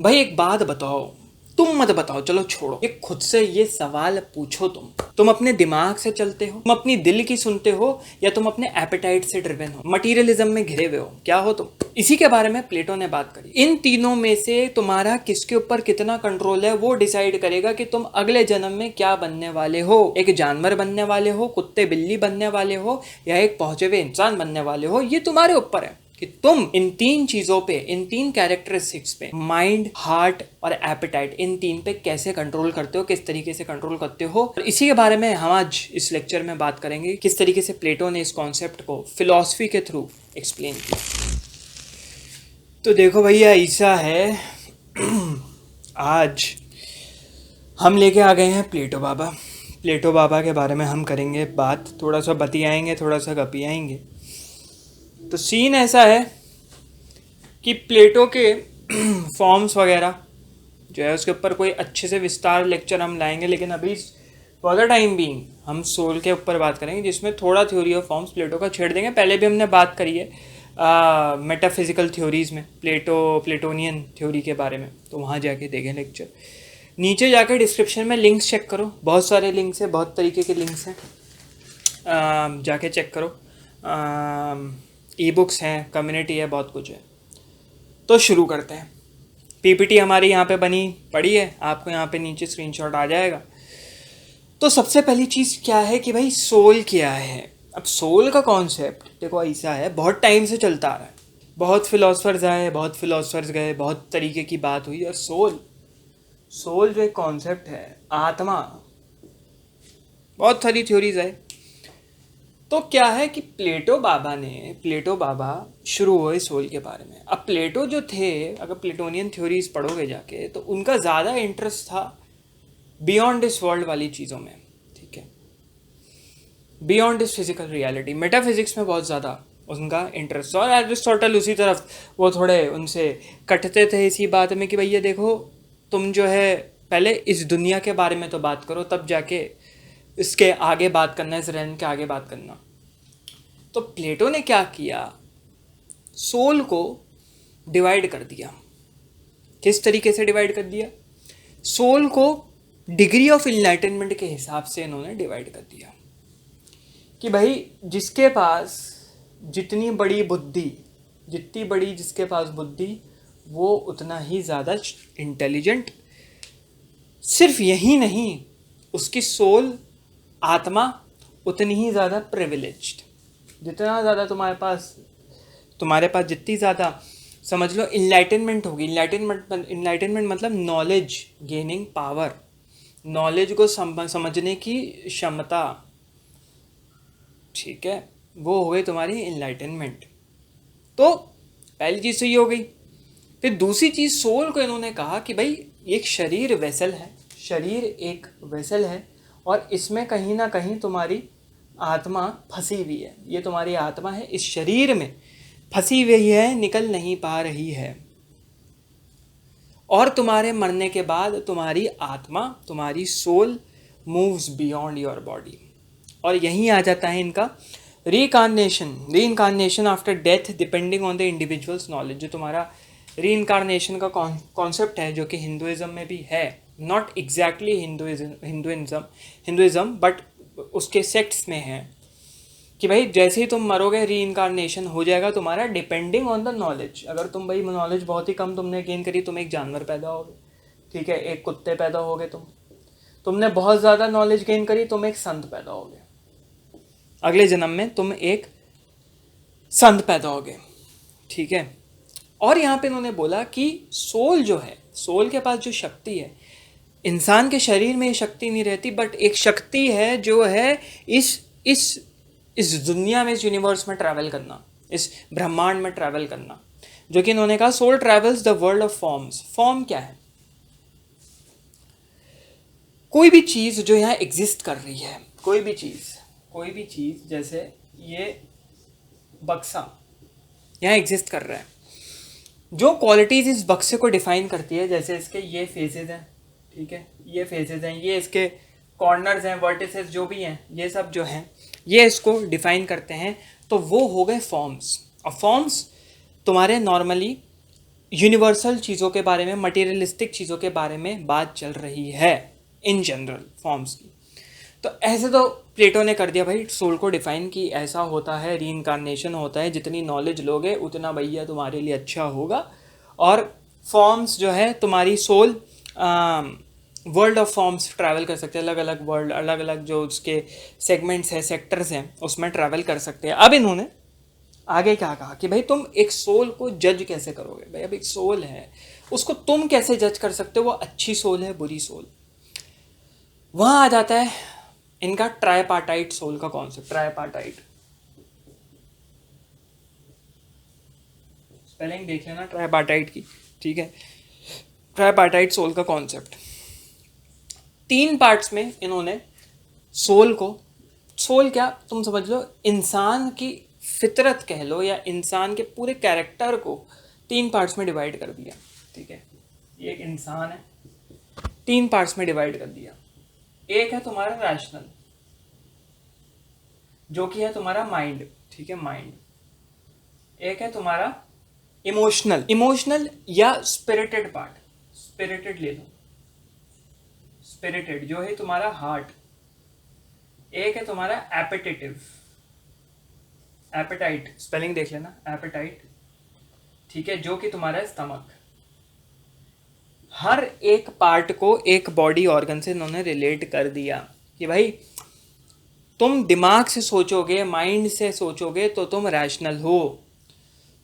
भाई एक बात बताओ, तुम मत बताओ, चलो छोड़ो, ये खुद से ये सवाल पूछो। तुम अपने दिमाग से चलते हो, तुम अपनी दिल की सुनते हो, या तुम अपने एपेटाइट से ड्रिवन हो, मटीरियलिज्म में घिरे हुए हो, क्या हो तुम? इसी के बारे में प्लेटो ने बात करी। इन तीनों में से तुम्हारा किसके ऊपर कितना कंट्रोल है वो डिसाइड करेगा कि तुम अगले जन्म में क्या बनने वाले हो। एक जानवर बनने वाले हो, कुत्ते बिल्ली बनने वाले हो, या एक पहुंचे हुए इंसान बनने वाले हो, ये तुम्हारे ऊपर है कि तुम इन तीन चीजों पे, इन तीन कैरेक्टरिस्टिक्स पे, माइंड, हार्ट और एपेटाइट, इन तीन पे कैसे कंट्रोल करते हो, किस तरीके से कंट्रोल करते हो। और इसी के बारे में हम आज इस लेक्चर में बात करेंगे, किस तरीके से प्लेटो ने इस कॉन्सेप्ट को फिलॉसफी के थ्रू एक्सप्लेन किया। तो देखो भैया, ऐसा है आज हम लेके आ गए हैं प्लेटो बाबा। प्लेटो बाबा के बारे में हम करेंगे बात, थोड़ा सा बतियाएंगे, थोड़ा सा गपियाएंगे। तो सीन ऐसा है कि प्लेटो के फॉर्म्स वगैरह जो है उसके ऊपर कोई अच्छे से विस्तार लेक्चर हम लाएंगे, लेकिन अभी फॉर द टाइम बीइंग हम सोल के ऊपर बात करेंगे, जिसमें थोड़ा थ्योरी ऑफ फॉर्म्स प्लेटो का छेड़ देंगे। पहले भी हमने बात करी है मेटाफिजिकल थ्योरीज में, प्लेटोनियन थ्योरी के बारे में, तो वहाँ जाके देखें लेक्चर। नीचे जाकर डिस्क्रिप्शन में लिंक्स चेक करो, बहुत सारे लिंक्स हैं, बहुत तरीके के लिंक्स हैं, जाके चेक करो। ई बुक्स हैं, कम्युनिटी है, बहुत कुछ है। तो शुरू करते हैं। पीपीटी हमारी यहाँ पे बनी पड़ी है, आपको यहाँ पे नीचे स्क्रीनशॉट आ जाएगा। तो सबसे पहली चीज़ क्या है कि भाई सोल क्या है। अब सोल का कॉन्सेप्ट देखो ऐसा है, बहुत टाइम से चलता आ रहा है, बहुत फिलोसफर्स आए, बहुत फिलोसफर्स गए, बहुत तरीके की बात हुई, और सोल जो एक कॉन्सेप्ट है, आत्मा, बहुत सारी थ्योरीज आए। तो क्या है कि प्लेटो बाबा शुरू हुए सोल के बारे में। अब प्लेटो जो थे, अगर प्लेटोनियन थ्योरीज पढ़ोगे जाके, तो उनका ज़्यादा इंटरेस्ट था बियॉन्ड दिस वर्ल्ड वाली चीज़ों में, ठीक है, beyond this physical reality, metaphysics में बहुत ज़्यादा उनका इंटरेस्ट। और एरिस्टोटल उसी तरफ वो थोड़े उनसे कटते थे इसी बात में कि भैया देखो, तुम जो है पहले इस दुनिया के बारे में तो बात करो, तब जाके इसके आगे बात करना, इस रेन के आगे बात करना। तो प्लेटो ने क्या किया, सोल को डिवाइड कर दिया। किस तरीके से डिवाइड कर दिया? सोल को डिग्री ऑफ इनलाइटनमेंट के हिसाब से इन्होंने डिवाइड कर दिया कि भाई जिसके पास जितनी बड़ी बुद्धि, जितनी बड़ी जिसके पास बुद्धि, वो उतना ही ज़्यादा इंटेलिजेंट। सिर्फ यही नहीं, उसकी सोल, आत्मा, उतनी ही ज़्यादा प्रिविलेज्ड। जितना ज़्यादा तुम्हारे पास जितनी ज़्यादा समझ लो इनलाइटनमेंट होगी। इनलाइटनमेंट मतलब नॉलेज गेनिंग पावर, नॉलेज को समझने की क्षमता, ठीक है, वो हो गई तुम्हारी इनलाइटनमेंट। तो पहली चीज़ तो ये हो गई। फिर दूसरी चीज़, सोल को इन्होंने कहा कि भाई एक शरीर वेसल है, शरीर एक वेसल है, और इसमें कहीं ना कहीं तुम्हारी आत्मा फंसी हुई है। ये तुम्हारी आत्मा है, इस शरीर में फंसी हुई है, निकल नहीं पा रही है, और तुम्हारे मरने के बाद तुम्हारी आत्मा, तुम्हारी soul moves beyond your body. और यहीं आ जाता है इनका reincarnation after death, depending on the individual's knowledge. जो तुम्हारा रीइंकारनेशन का कॉन्सेप्ट है, जो कि हिंदुइज्म में भी है, नॉट एग्जैक्टली हिंदुइज्म बट उसके सेक्ट्स में है कि भाई जैसे ही तुम मरोगे रीइंकारनेशन हो जाएगा तुम्हारा, डिपेंडिंग ऑन द नॉलेज। अगर तुम भाई नॉलेज बहुत ही कम तुमने गेन करी, तुम एक जानवर पैदा होगे, ठीक है, एक कुत्ते पैदा होगे, तुमने बहुत ज़्यादा नॉलेज गेन करी, तुम एक संत पैदा होगे, अगले जन्म में तुम एक संत पैदा होगे, ठीक है। और यहाँ पे इन्होंने बोला कि सोल जो है, सोल के पास जो शक्ति है, इंसान के शरीर में ये शक्ति नहीं रहती, बट एक शक्ति है जो है इस दुनिया में, इस यूनिवर्स में ट्रैवल करना, इस ब्रह्मांड में ट्रैवल करना, जो कि इन्होंने कहा soul travels the world of forms. Form क्या है? कोई भी चीज़ जो यहाँ एग्जिस्ट कर रही है, कोई भी चीज़ जैसे ये बक्सा यहाँ एग्जिस्ट कर रहा है, जो क्वालिटीज़ इस बक्से को डिफाइन करती है, जैसे इसके ये फेसेस हैं, ठीक है, ये फेसेस हैं, ये इसके कॉर्नर्स हैं, वर्टिसेस जो भी हैं, ये सब जो हैं ये इसको डिफाइन करते हैं। तो वो हो गए फॉर्म्स। और फॉर्म्स तुम्हारे नॉर्मली यूनिवर्सल चीज़ों के बारे में, मटेरियलिस्टिक चीज़ों के बारे में बात चल रही है इन जनरल फॉर्म्स की। तो ऐसे तो प्लेटो ने कर दिया भाई सोल को डिफाइन कि ऐसा होता है, रीइंकारनेशन होता है, जितनी नॉलेज लोगे उतना भैया तुम्हारे लिए अच्छा होगा। और फॉर्म्स जो है तुम्हारी soul world of forms travel कर सकते हैं, अलग अलग वर्ल्ड, अलग अलग जो उसके सेगमेंट्स हैं, सेक्टर्स हैं, उसमें ट्रैवल कर सकते हैं। अब इन्होंने आगे क्या कहा कि भाई तुम एक सोल को जज कैसे करोगे। भाई अब एक सोल है, उसको तुम कैसे जज कर सकते हो वो अच्छी सोल है बुरी सोल। वहां आ जाता है इनका ट्राइपार्टाइट सोल का कॉन्सेप्ट। ट्राइपार्टाइट स्पेलिंग देख लेना ट्राइपार्टाइट की, ठीक है। ट्राइपार्टाइट सोल का कॉन्सेप्ट 3 पार्ट्स में इन्होंने सोल को, सोल क्या तुम समझ लो, इंसान की फितरत कह लो या इंसान के पूरे कैरेक्टर को 3 पार्ट्स में डिवाइड कर दिया, ठीक है। ये एक इंसान है, 3 पार्ट्स में डिवाइड कर दिया। एक है तुम्हारा रैशनल, जो कि है तुम्हारा माइंड, ठीक है, माइंड। एक है तुम्हारा इमोशनल, इमोशनल या स्पिरिटेड पार्ट, स्पिरिटेड ले लो, स्पिरिटेड जो है तुम्हारा हार्ट। एक है तुम्हारा एपेटेटिव, एपेटाइट स्पेलिंग देख लेना, एपेटाइट, ठीक है, जो कि तुम्हारा स्टमक। हर एक पार्ट को एक बॉडी ऑर्गन से इन्होंने रिलेट कर दिया कि भाई तुम दिमाग से सोचोगे, माइंड से सोचोगे तो तुम रैशनल हो।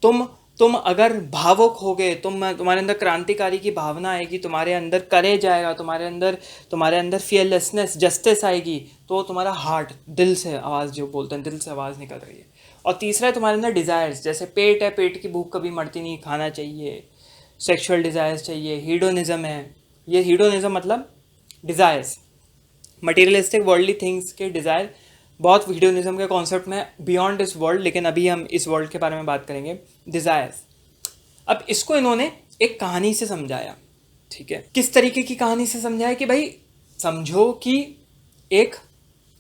तुम अगर भावुक होगे, तुम्हारे अंदर क्रांतिकारी की भावना आएगी, तुम्हारे अंदर करेज आएगा, तुम्हारे अंदर फियरलेसनेस, जस्टिस आएगी, तो तुम्हारा हार्ट, दिल से आवाज़ जो बोलते हैं, दिल से आवाज़ निकल रही है। और तीसरा है तुम्हारे अंदर डिज़ायर्स, जैसे पेट है, पेट की भूख कभी मरती नहीं, खाना चाहिए, सेक्सुअल डिज़ायर्स चाहिए, हीडोनिज्म है। ये हीडोनिज्म मतलब डिज़ायर्स, मटेरियलिस्टिक वर्ल्डली थिंग्स के डिज़ायर। बहुत हीडोनिज्म के कॉन्सेप्ट में बियॉन्ड दिस वर्ल्ड, लेकिन अभी हम इस वर्ल्ड के बारे में बात करेंगे, डिज़ायर्स। अब इसको इन्होंने एक कहानी से समझाया, ठीक है। किस तरीके की कहानी से समझाया कि भाई समझो कि एक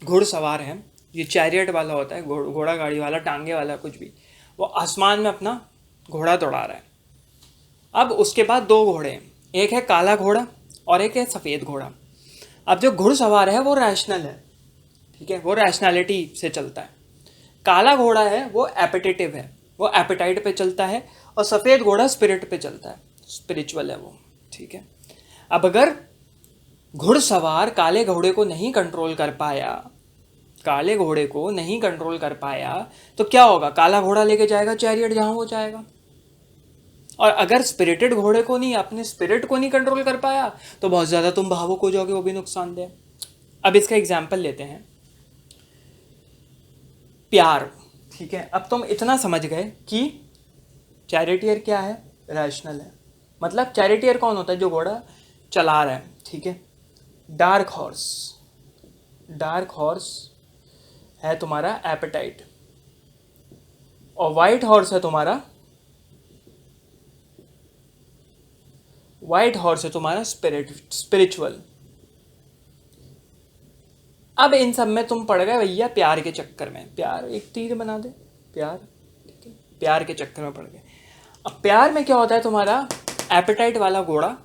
घुड़सवार है, ये चैरियट वाला होता है, घोड़ा गाड़ी वाला, टांगे वाला, कुछ भी, वो आसमान में अपना घोड़ा दौड़ा रहा है। अब उसके बाद 2 घोड़े हैं, एक है काला घोड़ा और एक है सफ़ेद घोड़ा। अब जो घुड़सवार है वो रैशनल है, ठीक है, वो रैशनैलिटी से चलता है। काला घोड़ा है वो एपेटेटिव है, वो एपेटाइट पे चलता है। और सफ़ेद घोड़ा स्पिरिट पे चलता है, स्पिरिचुअल है वो, ठीक है। अब अगर घुड़सवार काले घोड़े को नहीं कंट्रोल कर पाया, काले घोड़े को नहीं कंट्रोल कर पाया, तो क्या होगा, काला घोड़ा लेके जाएगा चैरियट जहाँ वो जाएगा। और अगर स्पिरिटेड घोड़े को नहीं, अपने स्पिरिट को नहीं कंट्रोल कर पाया, तो बहुत ज़्यादा तुम भावुक हो जाओगे, वो भी नुकसानदेह। अब इसका एग्जाम्पल लेते हैं, प्यार, ठीक है। अब तुम इतना समझ गए कि चैरिटियर क्या है, रैशनल है। मतलब चैरिटियर कौन होता है, जो घोड़ा चला रहा है, ठीक है। डार्क हॉर्स, डार्क हॉर्स है तुम्हारा एपेटाइट, और वाइट हॉर्स है तुम्हारा, वाइट हॉर्स है तुम्हारा स्पिरिचुअल। अब इन सब में तुम पड़ गए भैया प्यार के चक्कर में, प्यार एक तीर बना दे, प्यार, ठीक है, प्यार के चक्कर में पड़ गए। अब प्यार में क्या होता है, तुम्हारा एपेटाइट वाला घोड़ा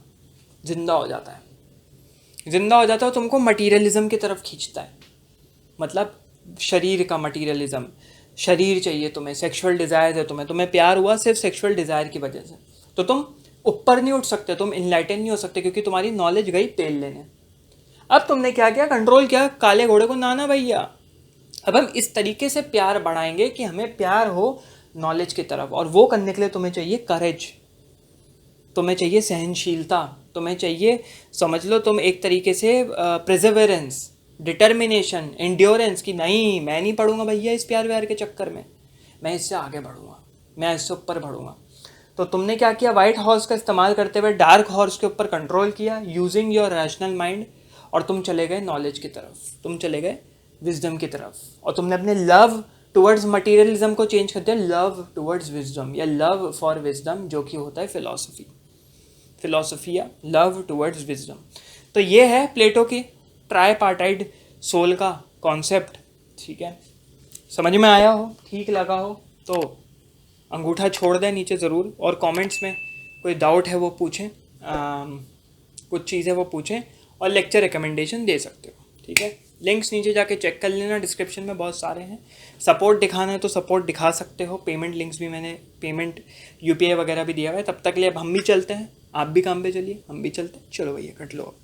जिंदा हो जाता है, जिंदा हो जाता है, तुमको मटीरियलिज्म की तरफ खींचता है। मतलब शरीर का मटीरियलिज्म, शरीर चाहिए तुम्हें, सेक्सुअल डिज़ायर है तुम्हें प्यार हुआ सिर्फ सेक्सुअल डिज़ायर की वजह से, तो तुम ऊपर नहीं उठ सकते, तुम इनलाइटन नहीं हो सकते, क्योंकि तुम्हारी नॉलेज गई तेल लेने। अब तुमने क्या किया, कंट्रोल किया काले घोड़े को, नाना भैया अब हम इस तरीके से प्यार बढ़ाएंगे कि हमें प्यार हो नॉलेज की तरफ, और वो करने के लिए तुम्हें चाहिए करेज, तुम्हें चाहिए सहनशीलता, तुम्हें चाहिए, समझ लो तुम एक तरीके से प्रिजर्वेरेंस, डिटर्मिनेशन, एंड्योरेंस, कि नहीं मैं नहीं पढ़ूंगा भैया इस प्यार व्यार के चक्कर में, मैं इससे आगे बढ़ूंगा, मैं इससे ऊपर बढ़ूंगा। तो तुमने क्या किया, वाइट हॉर्स का इस्तेमाल करते हुए डार्क हॉर्स के ऊपर कंट्रोल किया, यूजिंग योर रैशनल माइंड, और तुम चले गए नॉलेज की तरफ, तुम चले गए विजडम की तरफ, और तुमने अपने लव टुवर्ड्स मटीरियलिज्म को चेंज कर दिया लव टुवर्ड्स विजडम, या लव फॉर विजडम, जो कि होता है फिलॉसफी, फिलोसफिया, लव टुवर्ड्स विजडम। तो ये है प्लेटो की ट्राइपार्टाइड सोल का कॉन्सेप्ट, ठीक है। समझ में आया हो, ठीक लगा हो तो अंगूठा छोड़ दें नीचे ज़रूर, और कमेंट्स में कोई डाउट है वो पूछें, कुछ चीज़ें वो पूछें, और लेक्चर रिकमेंडेशन दे सकते हो, ठीक है। लिंक्स नीचे जाके चेक कर लेना, डिस्क्रिप्शन में बहुत सारे हैं। सपोर्ट दिखाना है तो सपोर्ट दिखा सकते हो, पेमेंट लिंक्स भी मैंने, पेमेंट यूपीआई वगैरह भी दिया हुआ है। तब तक के लिए अब हम भी चलते हैं, आप भी काम पे चलिए, हम भी चलते हैं। चलो भैया कट लो अब।